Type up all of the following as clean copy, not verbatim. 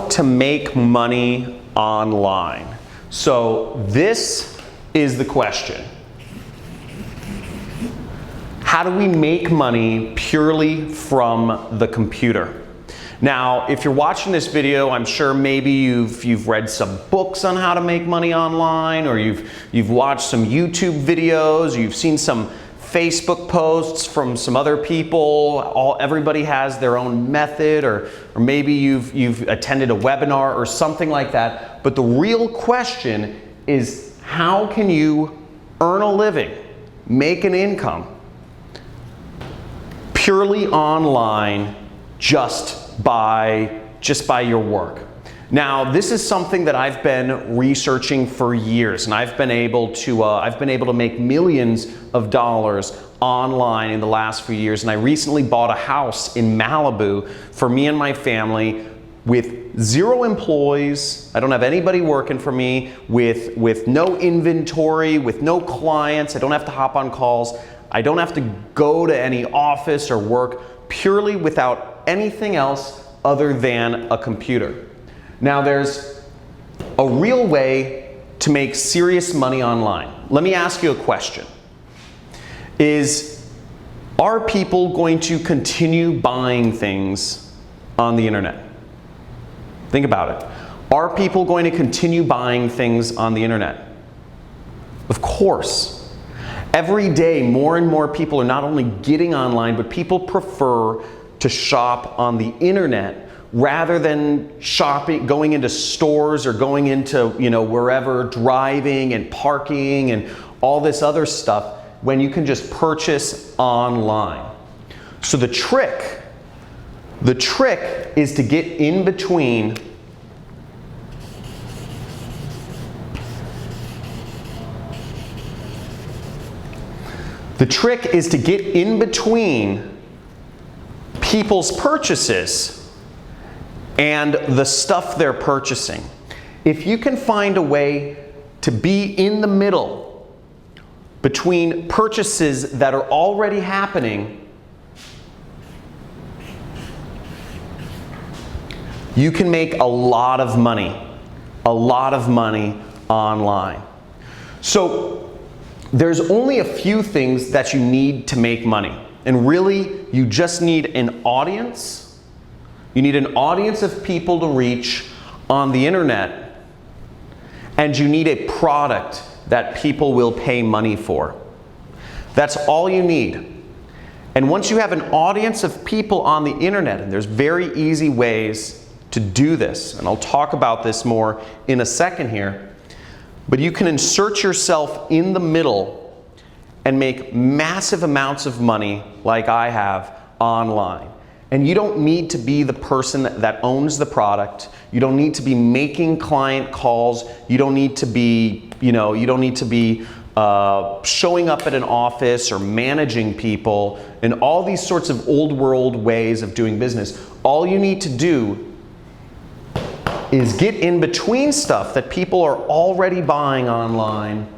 how to make money online. So this is the question. How do we make money purely from the computer? Now, if you're watching this video, I'm sure maybe you've read some books on how to make money online, or you've watched some YouTube videos, you've seen some Facebook posts from some other people. Everybody has their own method, or maybe you've attended a webinar or something like that. But the real question is, how can you earn a living, make an income purely online just by your work? Now, this is something that I've been researching for years, and I've been able to make millions of dollars online in the last few years. And I recently bought a house in Malibu for me and my family with 0 employees. I don't have anybody working for me, with no inventory, with no clients. I don't have to hop on calls. I don't have to go to any office or work, purely without anything else other than a computer. Now, there's a real way to make serious money online. Let me ask you a question. Are people going to continue buying things on the internet? Think about it. Are people going to continue buying things on the internet? Of course. Every day, more and more people are not only getting online, but people prefer to shop on the internet rather than going into stores or going into, wherever, driving and parking and all this other stuff, when you can just purchase online. So the trick is to get in between people's purchases and the stuff they're purchasing. If you can find a way to be in the middle between purchases that are already happening, you can make a lot of money online. So there's only a few things that you need to make money. And really, you just need an audience. You need an audience of people to reach on the internet. And you need a product that people will pay money for. That's all you need. And once you have an audience of people on the internet, and there's very easy ways to do this, and I'll talk about this more in a second here, but you can insert yourself in the middle and make massive amounts of money like I have online. And you don't need to be the person that owns the product. You don't need to be making client calls. You don't need to be, showing up at an office or managing people and all these sorts of old world ways of doing business. All you need to do is get in between stuff that people are already buying online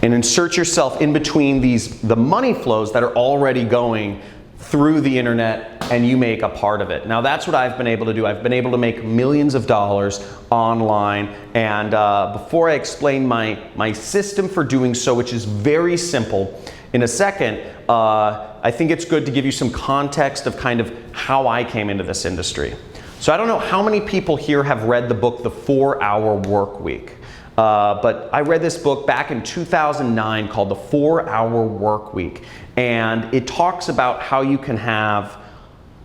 and insert yourself in between the money flows that are already going through the internet, and you make a part of it. Now, that's what I've been able to do. I've been able to make millions of dollars online, and before I explain my system for doing so, which is very simple, in a second, I think it's good to give you some context of kind of how I came into this industry. So I don't know how many people here have read the book, The 4-Hour Work Week. But I read this book back in 2009 called The 4-Hour Work Week. And it talks about how you can have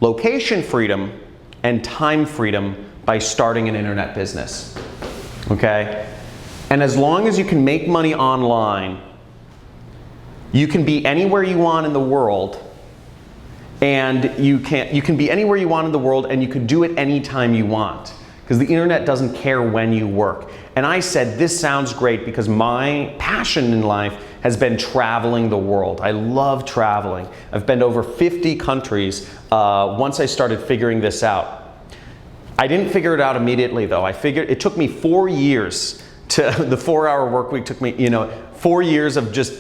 location freedom and time freedom by starting an internet business. Okay? And as long as you can make money online, you can be anywhere you want in the world. And you can be anywhere you want in the world, and you can do it anytime you want, because the internet doesn't care when you work. And I said, this sounds great, because my passion in life has been traveling the world. I love traveling. I've been to over 50 countries once I started figuring this out. I didn't figure it out immediately, though. It took me 4 years the 4-Hour Work Week took me, 4 years of just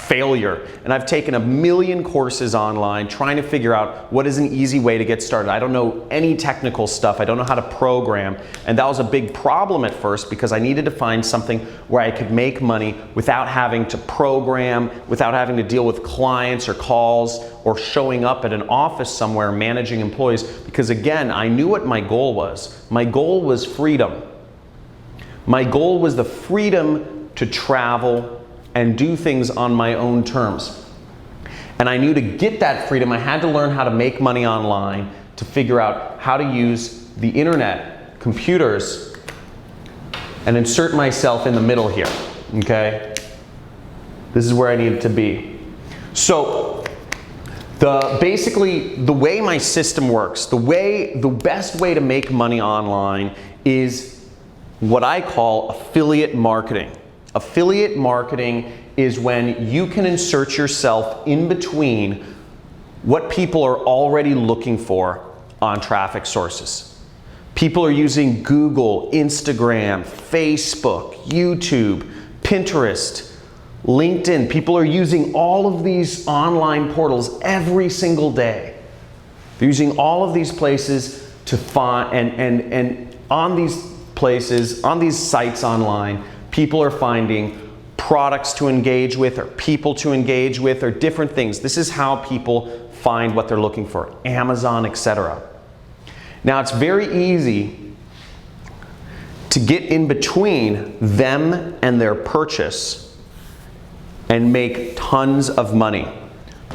failure. And I've taken a million courses online trying to figure out what is an easy way to get started. I don't know any technical stuff. I don't know how to program. And that was a big problem at first because I needed to find something where I could make money without having to program, without having to deal with clients or calls or showing up at an office somewhere managing employees. Because again, I knew what my goal was. My goal was freedom. My goal was the freedom to travel and do things on my own terms. And I knew to get that freedom, I had to learn how to make money online, to figure out how to use the internet, computers, and insert myself in the middle here, okay? This is where I needed to be. So, basically, the way my system works, the best way to make money online is what I call affiliate marketing. Affiliate marketing is when you can insert yourself in between what people are already looking for on traffic sources. People are using Google, Instagram, Facebook, YouTube, Pinterest, LinkedIn. People are using all of these online portals every single day. They're using all of these places to find, and on these places, on these sites online, people are finding products to engage with or people to engage with or different things. This is how people find what they're looking for, Amazon, etc. Now it's very easy to get in between them and their purchase and make tons of money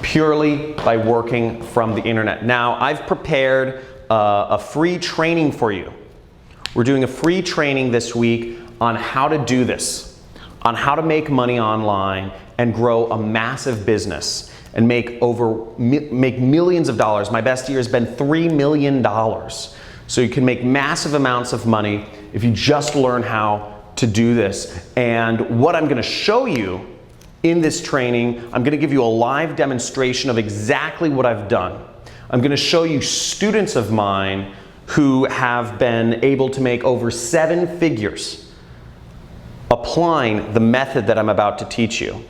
purely by working from the internet. Now I've prepared a free training for you. We're doing a free training this week on how to do this, on how to make money online and grow a massive business and make millions of dollars. My best year has been $3 million. So you can make massive amounts of money if you just learn how to do this. And what I'm gonna show you in this training, I'm gonna give you a live demonstration of exactly what I've done. I'm gonna show you students of mine who have been able to make over 7 figures applying the method that I'm about to teach you.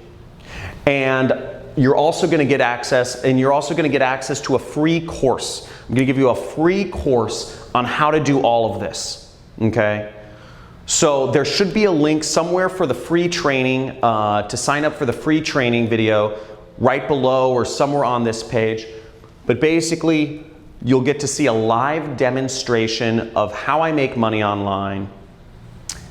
And you're also going to get access, to a free course. I'm going to give you a free course on how to do all of this, okay? So there should be a link somewhere for the free training, to sign up for the free training video right below or somewhere on this page. But basically, you'll get to see a live demonstration of how I make money online.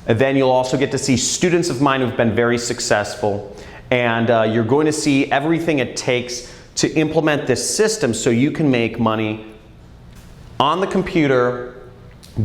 And then you'll also get to see students of mine who've been very successful. And you're going to see everything it takes to implement this system so you can make money on the computer,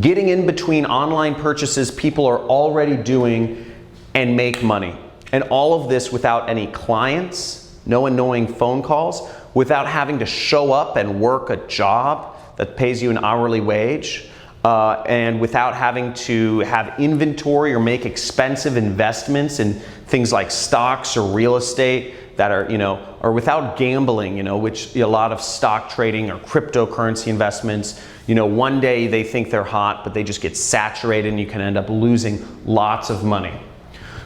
getting in between online purchases people are already doing and make money. And all of this without any clients, no annoying phone calls, without having to show up and work a job that pays you an hourly wage. And without having to have inventory or make expensive investments in things like stocks or real estate that are, or without gambling, which a lot of stock trading or cryptocurrency investments, one day they think they're hot, but they just get saturated and you can end up losing lots of money.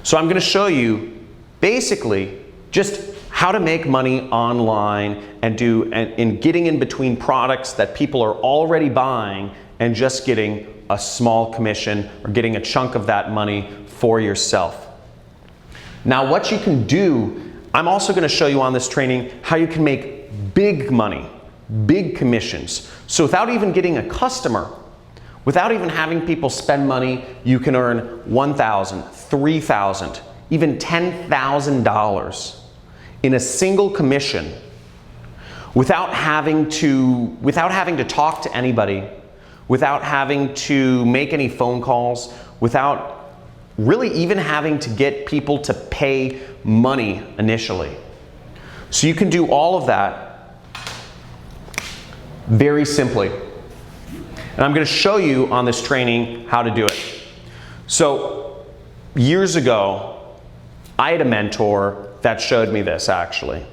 So I'm going to show you basically just how to make money online and getting in between products that people are already buying and just getting a small commission or getting a chunk of that money for yourself. Now what you can do, I'm also going to show you on this training how you can make big money, big commissions. So without even getting a customer, without even having people spend money, you can earn $1,000, $3,000, even $10,000 in a single commission without having to talk to anybody, without having to make any phone calls, without really even having to get people to pay money initially. So you can do all of that very simply. And I'm going to show you on this training how to do it. So years ago, I had a mentor that showed me this actually.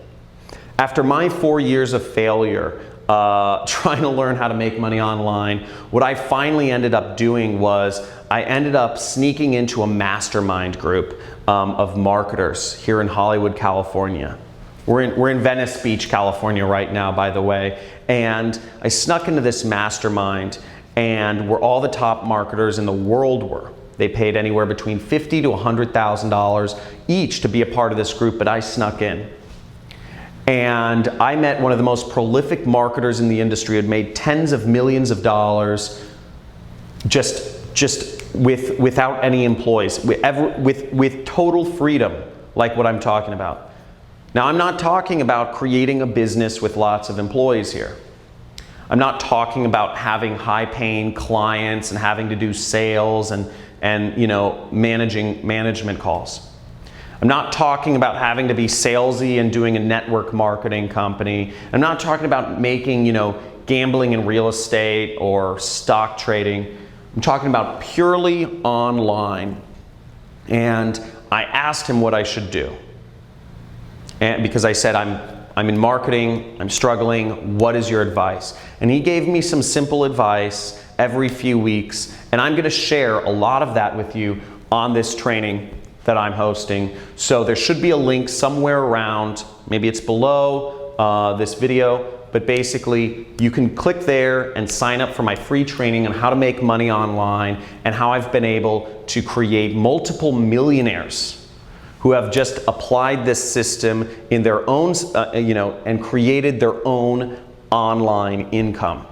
After my 4 years of failure, trying to learn how to make money online. What I finally ended up doing was I ended up sneaking into a mastermind group of marketers here in Hollywood, California. We're in Venice Beach, California right now, by the way. And I snuck into this mastermind, and where all the top marketers in the world were. They paid anywhere between $50,000 to $100,000 each to be a part of this group, but I snuck in. And I met one of the most prolific marketers in the industry, had made tens of millions of dollars without any employees, with total freedom, like what I'm talking about. Now, I'm not talking about creating a business with lots of employees here. I'm not talking about having high-paying clients and having to do sales and management calls. I'm not talking about having to be salesy and doing a network marketing company. I'm not talking about making, gambling in real estate or stock trading. I'm talking about purely online. And I asked him what I should do. And because I said, I'm in marketing, I'm struggling, what is your advice? And he gave me some simple advice every few weeks, and I'm gonna share a lot of that with you on this training that I'm hosting. So there should be a link somewhere around, maybe it's below this video, but basically you can click there and sign up for my free training on how to make money online and how I've been able to create multiple millionaires who have just applied this system in their own, and created their own online income.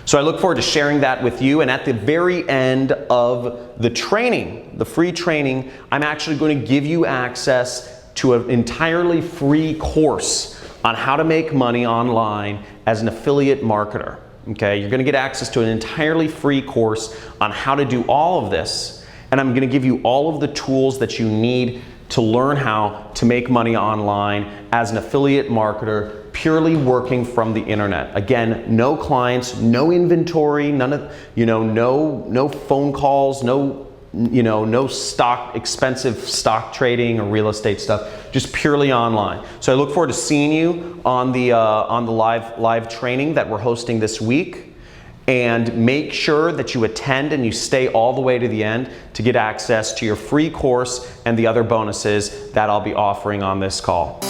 So I look forward to sharing that with you, and at the very end of the training, the free training, I'm actually going to give you access to an entirely free course on how to make money online as an affiliate marketer. Okay, you're going to get access to an entirely free course on how to do all of this, and I'm going to give you all of the tools that you need to learn how to make money online as an affiliate marketer, purely working from the internet. Again, no clients, no inventory, none of, no phone calls, no expensive stock trading or real estate stuff, just purely online. So I look forward to seeing you on the live training that we're hosting this week. And make sure that you attend and you stay all the way to the end to get access to your free course and the other bonuses that I'll be offering on this call.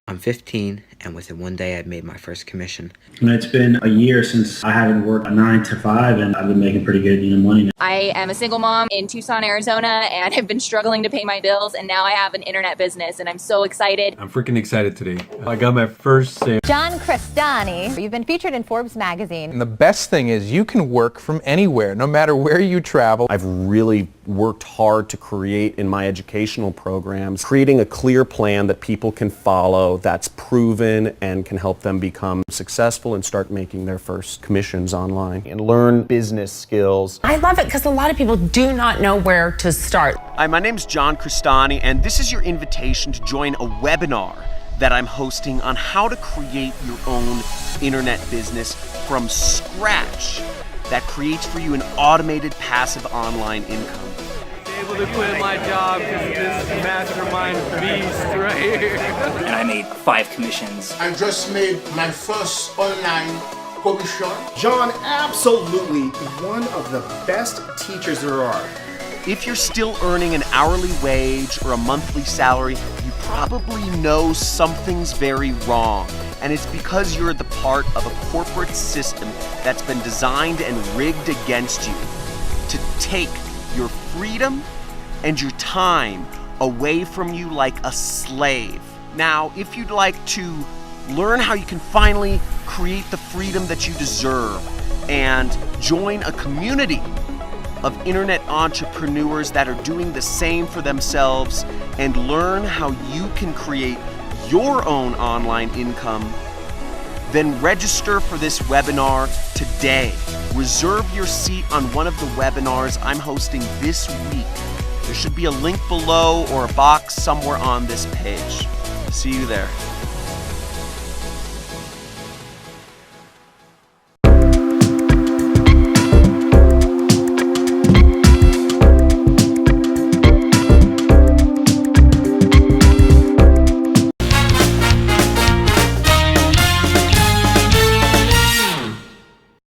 I'm 15, and within one day I'd made my first commission. And it's been a year since I haven't worked a 9 to 5, and I've been making pretty good money now. I am a single mom in Tucson, Arizona, and have been struggling to pay my bills, and now I have an internet business, and I'm so excited. I'm freaking excited today. I got my first sale. John Crestani, you've been featured in Forbes magazine. And the best thing is you can work from anywhere, no matter where you travel. I've really worked hard to create in my educational programs, creating a clear plan that people can follow, that's proven and can help them become successful and start making their first commissions online and learn business skills. I love it because a lot of people do not know where to start. Hi, my name's John Crestani, and this is your invitation to join a webinar that I'm hosting on how to create your own internet business from scratch that creates for you an automated passive online income. Able to quit my job because of this mastermind beast right here. And I made 5 commissions. I just made my first online commission. John, absolutely one of the best teachers there are. If you're still earning an hourly wage or a monthly salary, you probably know something's very wrong. And it's because you're the part of a corporate system that's been designed and rigged against you to take your freedom and your time away from you like a slave. Now, if you'd like to learn how you can finally create the freedom that you deserve and join a community of internet entrepreneurs that are doing the same for themselves and learn how you can create your own online income, then register for this webinar today. Reserve your seat on one of the webinars I'm hosting this week. There should be a link below or a box somewhere on this page. See you there.